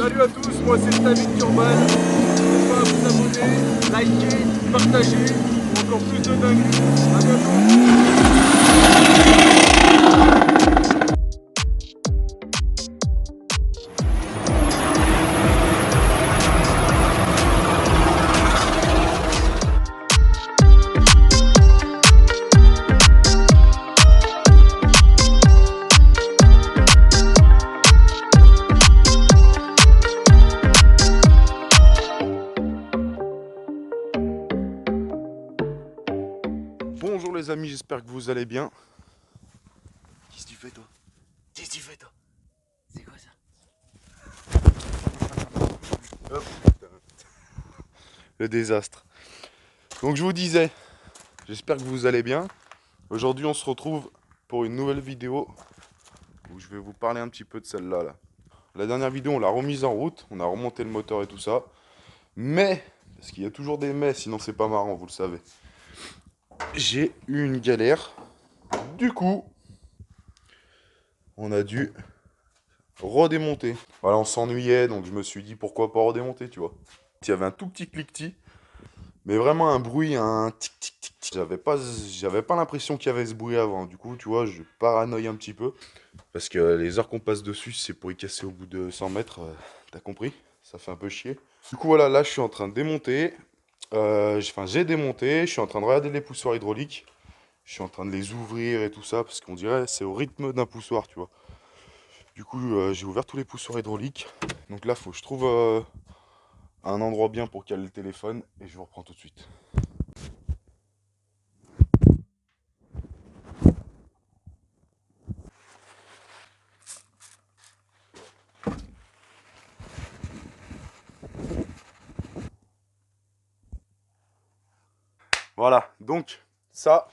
Salut à tous, moi c'est David Turban. N'hésitez pas à vous abonner, liker, partager pour encore plus de dingueries. A bientôt. Bonjour les amis, j'espère que vous allez bien. Qu'est-ce que tu fais toi? Qu'est-ce que tu fais toi? C'est quoi ça? Hop. Le désastre. Donc je vous disais, j'espère que vous allez bien. Aujourd'hui on se retrouve pour une nouvelle vidéo où je vais vous parler un petit peu de celle-là. Là. La dernière vidéo on l'a remise en route, on a remonté le moteur et tout ça. Mais, parce qu'il y a toujours des mais, sinon c'est pas marrant, vous le savez. J'ai eu une galère. Du coup, on a dû redémonter. Voilà, on s'ennuyait, donc je me suis dit pourquoi pas redémonter, tu vois. Il y avait un tout petit cliquetis, mais vraiment un bruit, un tic tic tic tic. J'avais pas l'impression qu'il y avait ce bruit avant. Du coup, tu vois, je paranoïe un petit peu. Parce que les heures qu'on passe dessus, c'est pour y casser au bout de 100 mètres, t'as compris? Ça fait un peu chier. Du coup, voilà, là, je suis en train de démonter. J'ai démonté, je suis en train de regarder les poussoirs hydrauliques. Je suis en train de les ouvrir et tout ça, parce qu'on dirait c'est au rythme d'un poussoir, tu vois. Du coup, j'ai ouvert tous les poussoirs hydrauliques. Donc là, faut que je trouve un endroit bien pour caler le téléphone et je vous reprends tout de suite. Voilà, donc ça,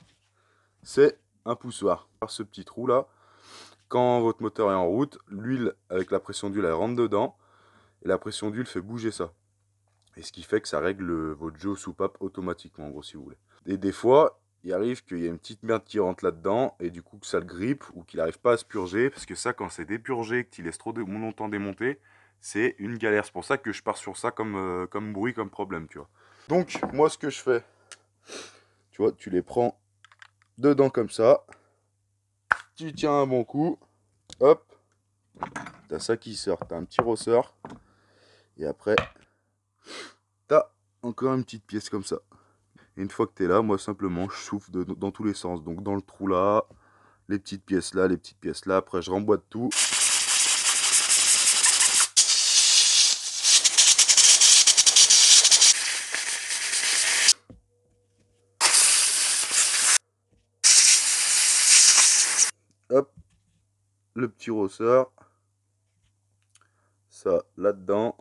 c'est un poussoir. Par ce petit trou là, quand votre moteur est en route, l'huile avec la pression d'huile elle rentre dedans et la pression d'huile fait bouger ça. Et ce qui fait que ça règle votre jeu soupape automatiquement, en gros, si vous voulez. Et des fois, il arrive qu'il y ait une petite merde qui rentre là-dedans et du coup que ça le grippe ou qu'il n'arrive pas à se purger. Parce que ça, quand c'est dépurgé, que tu laisses trop longtemps démonter, c'est une galère. C'est pour ça que je pars sur ça comme bruit, comme problème, tu vois. Donc, moi, ce que je fais, tu vois, tu les prends dedans comme ça. Tu tiens un bon coup. Hop. T'as ça qui sort. T'as un petit ressort. Et après, t'as encore une petite pièce comme ça. Et une fois que tu es là, moi simplement je souffle dans tous les sens. Donc dans le trou là, les petites pièces là, les petites pièces là. Après je remboîte tout. Hop, le petit ressort. Ça là-dedans.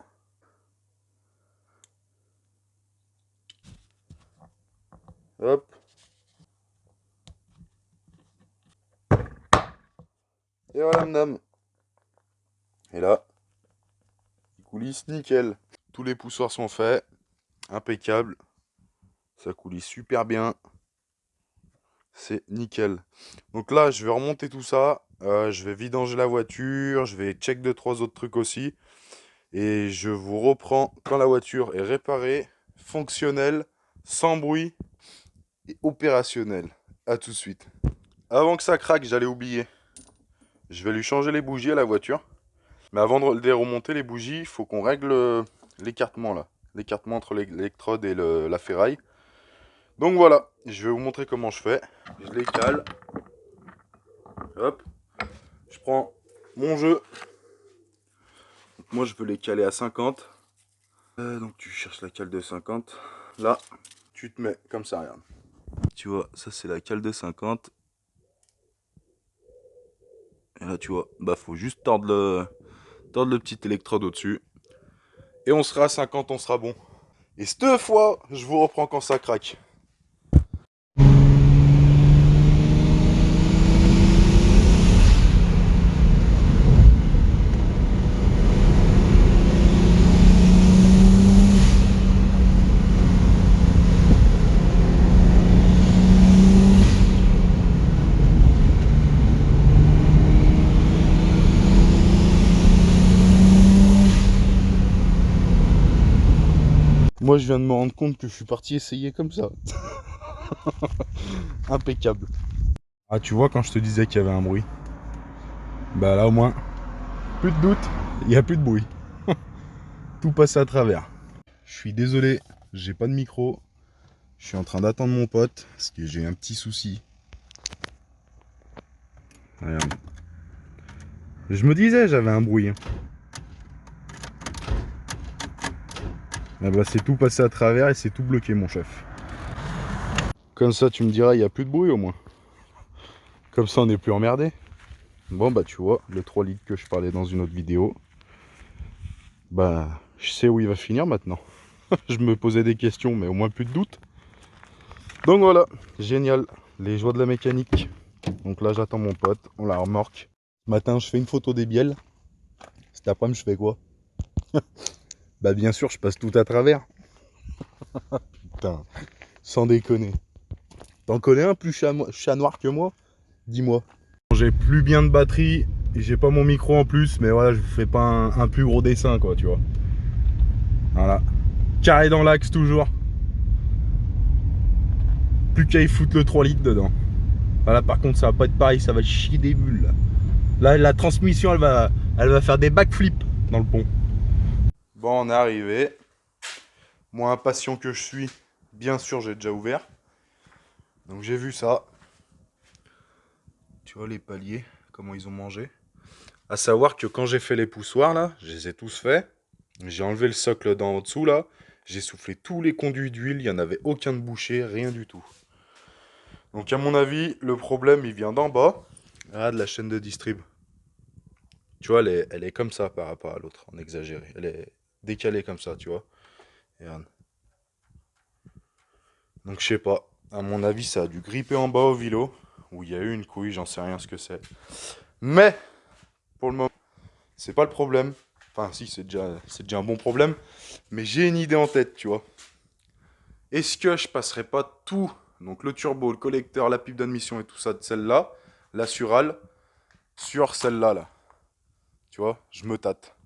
Hop. Et voilà madame. Et là, il coulisse nickel. Tous les poussoirs sont faits. Impeccable. Ça coulisse super bien. C'est nickel. Donc là, je vais remonter tout ça. Je vais vidanger la voiture. Je vais check 2-3 autres trucs aussi. Et je vous reprends quand la voiture est réparée, fonctionnelle, sans bruit et opérationnelle. A tout de suite. Avant que ça craque, j'allais oublier. Je vais lui changer les bougies à la voiture. Mais avant de les remonter, les bougies, il faut qu'on règle l'écartement là. L'écartement entre l'électrode et la ferraille. Donc voilà, je vais vous montrer comment je fais. Je les cale. Hop. Je prends mon jeu. Donc moi, je veux les caler à 50. Donc tu cherches la cale de 50. Là, tu te mets comme ça, regarde. Tu vois, ça c'est la cale de 50. Et là, tu vois, bah faut juste tordre le petit électrode au-dessus. Et on sera à 50, on sera bon. Et cette fois, je vous reprends quand ça craque. moi je viens de me rendre compte que je suis parti essayer comme ça. Impeccable. Ah, tu vois, quand je te disais qu'il y avait un bruit, bah là au moins, plus de doute, il n'y a plus de bruit. Tout passe à travers. Je suis désolé, j'ai pas de micro. Je suis en train d'attendre mon pote parce que j'ai un petit souci. Regarde. Je me disais, j'avais un bruit. Ah bah c'est tout passé à travers et c'est tout bloqué, mon chef. Comme ça, tu me diras, il n'y a plus de bruit au moins. Comme ça, on n'est plus emmerdé. Bon bah tu vois, le 3 litres que je parlais dans une autre vidéo, bah je sais où il va finir maintenant. Je me posais des questions, mais au moins plus de doute. Donc voilà, génial, les joies de la mécanique. Donc là j'attends mon pote, on la remorque. Ce matin je fais une photo des bielles. Cet après-midi je fais quoi? Bah bien sûr je passe tout à travers. Putain, sans déconner. T'en connais un plus chat noir que moi? Dis-moi. J'ai plus bien de batterie, et j'ai pas mon micro en plus, mais voilà, je vous fais pas un plus gros dessin quoi, tu vois. Voilà. Carré dans l'axe toujours. Plus qu'à y foutre le 3 litres dedans. Voilà, par contre, ça va pas être pareil, ça va chier des bulles. Là, la transmission, elle va faire des backflips dans le pont. Bon, on est arrivé. Moi, impatient que je suis, bien sûr, j'ai déjà ouvert. Donc, j'ai vu ça. Tu vois les paliers, comment ils ont mangé. À savoir que quand j'ai fait les poussoirs, là, je les ai tous faits. J'ai enlevé le socle d'en dessous, là. J'ai soufflé tous les conduits d'huile, il n'y en avait aucun de bouché, rien du tout. Donc à mon avis, le problème, il vient d'en bas. Ah, de la chaîne de distrib. Tu vois, elle est comme ça par rapport à l'autre, en exagéré. Elle est décalée comme ça, tu vois. Et regarde. Donc je sais pas. À mon avis, ça a dû gripper en bas au vélo. Où il y a eu une couille, j'en sais rien ce que c'est. Mais, pour le moment, c'est pas le problème. Enfin, si, c'est déjà un bon problème. Mais j'ai une idée en tête, tu vois. Est-ce que je passerai pas tout, donc le turbo, le collecteur, la pipe d'admission et tout ça de celle-là, la surale, sur celle-là, là. Tu vois, je me tâte.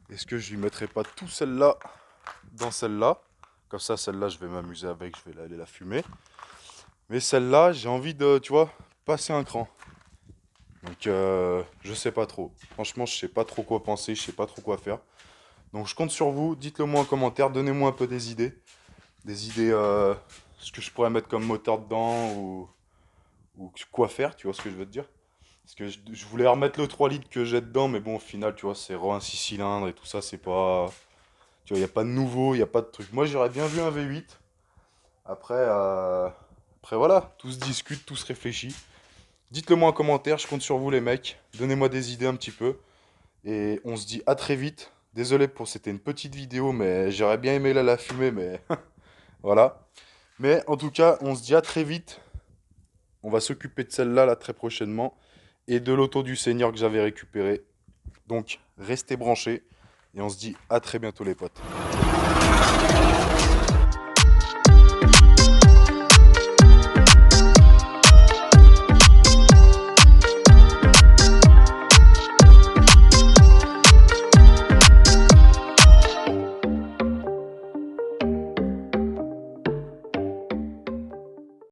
Est-ce que je lui mettrai pas tout celle-là dans celle-là? Comme ça, celle-là, je vais m'amuser avec, je vais aller la fumer. Mais celle-là, j'ai envie de, tu vois, passer un cran. Donc, je sais pas trop. Franchement, je sais pas trop quoi penser, je sais pas trop quoi faire. Donc, je compte sur vous. Dites-le moi en commentaire, donnez-moi un peu des idées. Des idées, ce que je pourrais mettre comme moteur dedans ou quoi faire, tu vois ce que je veux te dire. Parce que je voulais remettre le 3 litres que j'ai dedans, mais bon, au final, tu vois, c'est un 6 cylindres et tout ça, c'est pas... Tu vois, il n'y a pas de nouveau, il n'y a pas de truc. Moi, j'aurais bien vu un V8. Après, après, voilà, tout se discute, tout se réfléchit. Dites-le moi en commentaire, je compte sur vous, les mecs. Donnez-moi des idées un petit peu. Et on se dit à très vite. Désolé pour, c'était une petite vidéo, mais j'aurais bien aimé la fumer, mais voilà. Mais en tout cas, on se dit à très vite. On va s'occuper de celle-là, là, très prochainement. Et de l'auto du Seigneur que j'avais récupéré. Donc, restez branchés. Et on se dit à très bientôt, les potes.